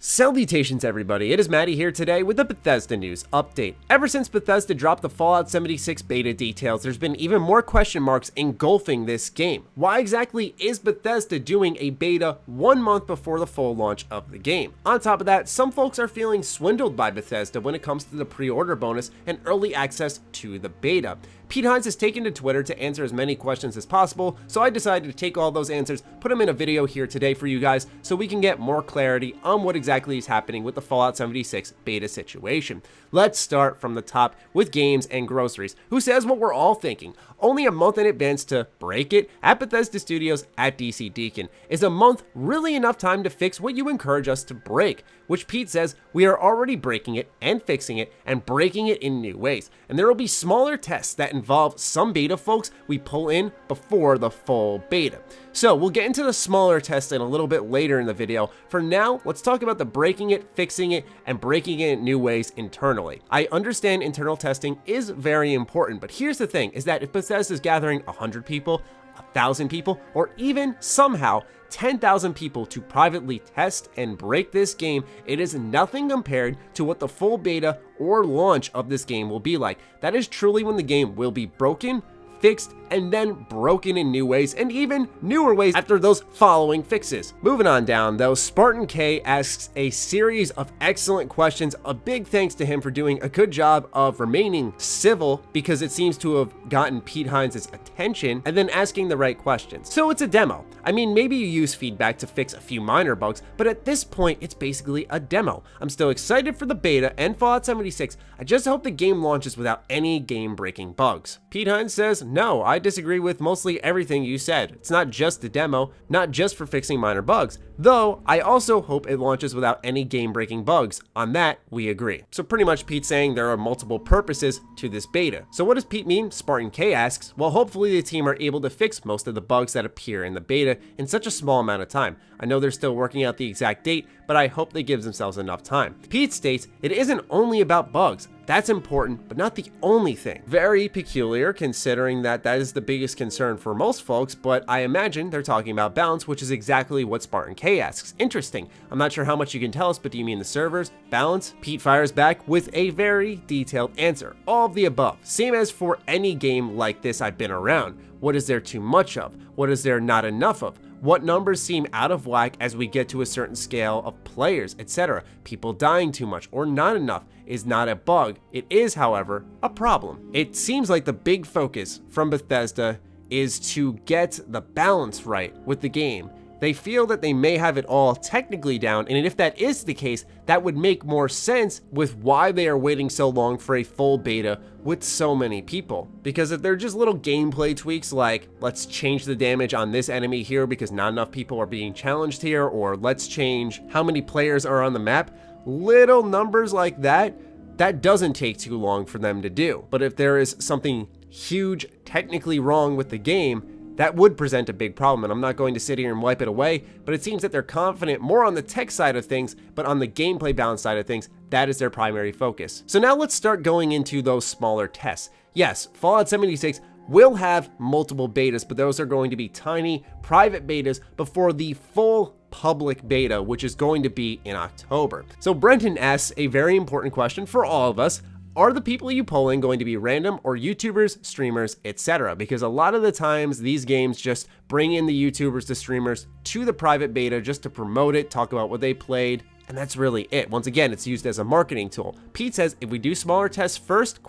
Salutations everybody, it is Matty here today with the Bethesda news update. Ever since Bethesda dropped the Fallout 76 beta details, there's been even more question marks engulfing this game. Why exactly is Bethesda doing a beta 1 month before the full launch of the game? On top of that, some folks are feeling swindled by Bethesda when it comes to the pre-order bonus and early access to the beta. Pete Hines has taken to Twitter to answer as many questions as possible, so I decided to take all those answers, put them in a video here today for you guys so we can get more clarity on what exactly is happening with the Fallout 76 beta situation. Let's start from the top with Games and Groceries, who says what we're all thinking. Only a month in advance to break it at Bethesda Studios at DC Deacon. Is a month really enough time to fix what you encourage us to break? Which Pete says we are already breaking it and fixing it and breaking it in new ways. And there will be smaller tests that involve some beta folks we pull in before the full beta. So we'll get into the smaller tests in a little bit later in the video. For now, let's talk about the breaking it, fixing it, and breaking it in new ways internally. I understand internal testing is very important, but here's the thing, is that if Bethesda is gathering 100 people, 1,000 people, or even somehow 10,000 people to privately test and break this game, it is nothing compared to what the full beta or launch of this game will be like. That is truly when the game will be broken, fixed, and then broken in new ways, and even newer ways after those following fixes. Moving on down though, Spartan K asks a series of excellent questions. A big thanks to him for doing a good job of remaining civil, because it seems to have gotten Pete Hines' attention, and then asking the right questions. So it's a demo. I mean, maybe you use feedback to fix a few minor bugs, but at this point, it's basically a demo. I'm still excited for the beta and Fallout 76. I just hope the game launches without any game-breaking bugs. Pete Hines says, no, I disagree with mostly everything you said. It's not just a demo, not just for fixing minor bugs, though I also hope it launches without any game-breaking bugs. On that, we agree. So pretty much Pete's saying there are multiple purposes to this beta. So what does Pete mean? Spartan K asks, well, hopefully the team are able to fix most of the bugs that appear in the beta in such a small amount of time. I know they're still working out the exact date, but I hope they give themselves enough time. Pete states, it isn't only about bugs. That's important, but not the only thing. Very peculiar, considering that that is the biggest concern for most folks, but I imagine they're talking about balance, which is exactly what Spartan K asks. Interesting. I'm not sure how much you can tell us, but do you mean the servers? Balance? Pete fires back with a very detailed answer. All of the above. Same as for any game like this I've been around. What is there too much of? What is there not enough of? What numbers seem out of whack as we get to a certain scale of players, etc. People dying too much or not enough is not a bug. It is, however, a problem. It seems like the big focus from Bethesda is to get the balance right with the game. They feel that they may have it all technically down, and if that is the case, that would make more sense with why they are waiting so long for a full beta with so many people. Because if they're just little gameplay tweaks like, let's change the damage on this enemy here because not enough people are being challenged here, or let's change how many players are on the map, little numbers like that, that doesn't take too long for them to do. But if there is something huge technically wrong with the game, that would present a big problem, and I'm not going to sit here and wipe it away, but it seems that they're confident more on the tech side of things, but on the gameplay balance side of things, that is their primary focus. So now let's start going into those smaller tests. Yes, Fallout 76 will have multiple betas, but those are going to be tiny private betas before the full public beta, which is going to be in October. So Brenton asks a very important question for all of us. Are the people you pull in going to be random or YouTubers, streamers, etc.? Because a lot of the times these games just bring in the YouTubers, the streamers to the private beta just to promote it, talk about what they played, and that's really it. Once again, it's used as a marketing tool. Pete says if we do smaller tests first,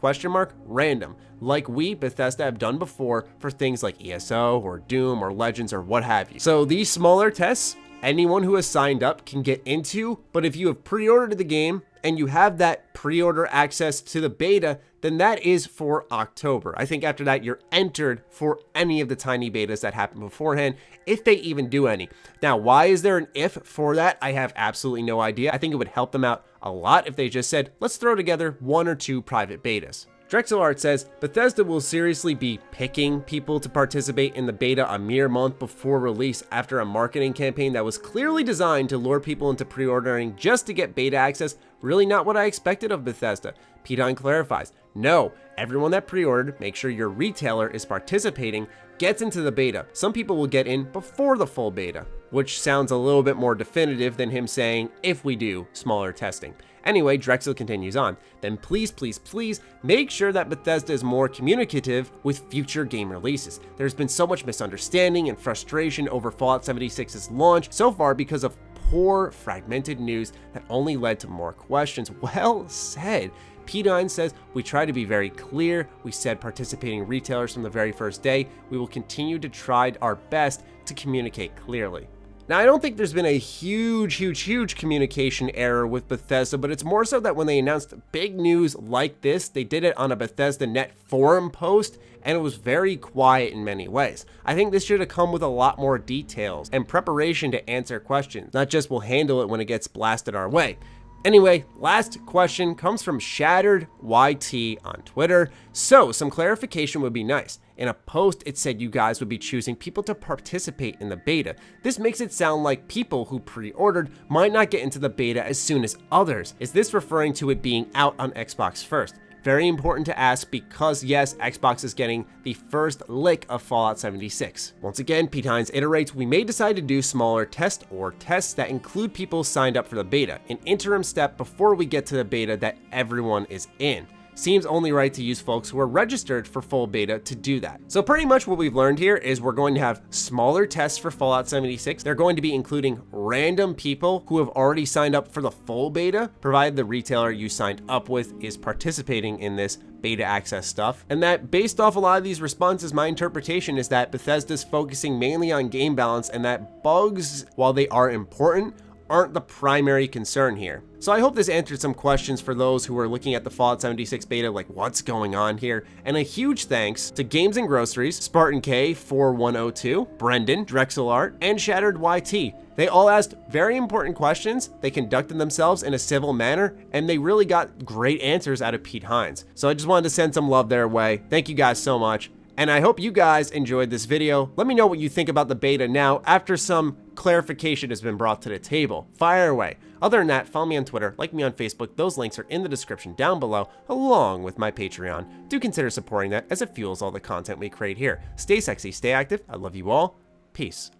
random, like we, Bethesda, have done before for things like ESO or Doom or Legends or what have you. So these smaller tests, anyone who has signed up can get into, but if you have pre-ordered the game and you have that pre-order access to the beta, then that is for October. I think after that, you're entered for any of the tiny betas that happen beforehand, if they even do any. Now, why is there an if for that? I have absolutely no idea. I think it would help them out a lot if they just said, let's throw together 1 or 2 private betas. DrexelArt says, Bethesda will seriously be picking people to participate in the beta a mere month before release after a marketing campaign that was clearly designed to lure people into pre-ordering just to get beta access. Really not what I expected of Bethesda. Pete Hines clarifies, no, everyone that pre-ordered, make sure your retailer is participating. gets into the beta. Some people will get in before the full beta, which sounds a little bit more definitive than him saying if we do smaller testing. Anyway, Drexel continues on. Then please, please, please make sure that Bethesda is more communicative with future game releases. There's been so much misunderstanding and frustration over Fallout 76's launch so far because of poor, fragmented news that only led to more questions. Well said. Pete Hines says, we try to be very clear. We said participating retailers from the very first day. We will continue to try our best to communicate clearly. Now, I don't think there's been a huge communication error with Bethesda, but it's more so that when they announced big news like this, they did it on a Bethesda Net forum post, and it was very quiet in many ways. I think this should have come with a lot more details and preparation to answer questions, not just we'll handle it when it gets blasted our way. Anyway, last question comes from Shattered YT on Twitter. So, some clarification would be nice. In a post, it said you guys would be choosing people to participate in the beta. This makes it sound like people who pre-ordered might not get into the beta as soon as others. Is this referring to it being out on Xbox first? Very important to ask because yes, Xbox is getting the first lick of Fallout 76. Once again, Pete Hines iterates, we may decide to do smaller tests or tests that include people signed up for the beta, an interim step before we get to the beta that everyone is in. Seems only right to use folks who are registered for full beta to do that. So pretty much what we've learned here is we're going to have smaller tests for Fallout 76. They're going to be including random people who have already signed up for the full beta, provided the retailer you signed up with is participating in this beta access stuff. And that based off a lot of these responses, my interpretation is that Bethesda's focusing mainly on game balance and that bugs, while they are important, aren't the primary concern here. So I hope this answered some questions for those who are looking at the Fallout 76 beta like what's going on here. And a huge thanks to Games and Groceries, Spartan K 4102, Brendan, Drexel Art, and Shattered YT. They all asked very important questions, they conducted themselves in a civil manner, and they really got great answers out of Pete Hines. So I just wanted to send some love their way. Thank you guys so much. And I hope you guys enjoyed this video. Let me know what you think about the beta now after some clarification has been brought to the table. Fire away. Other than that, follow me on Twitter, like me on Facebook. Those links are in the description down below, along with my Patreon. Do consider supporting that as it fuels all the content we create here. Stay sexy, stay active. I love you all. Peace.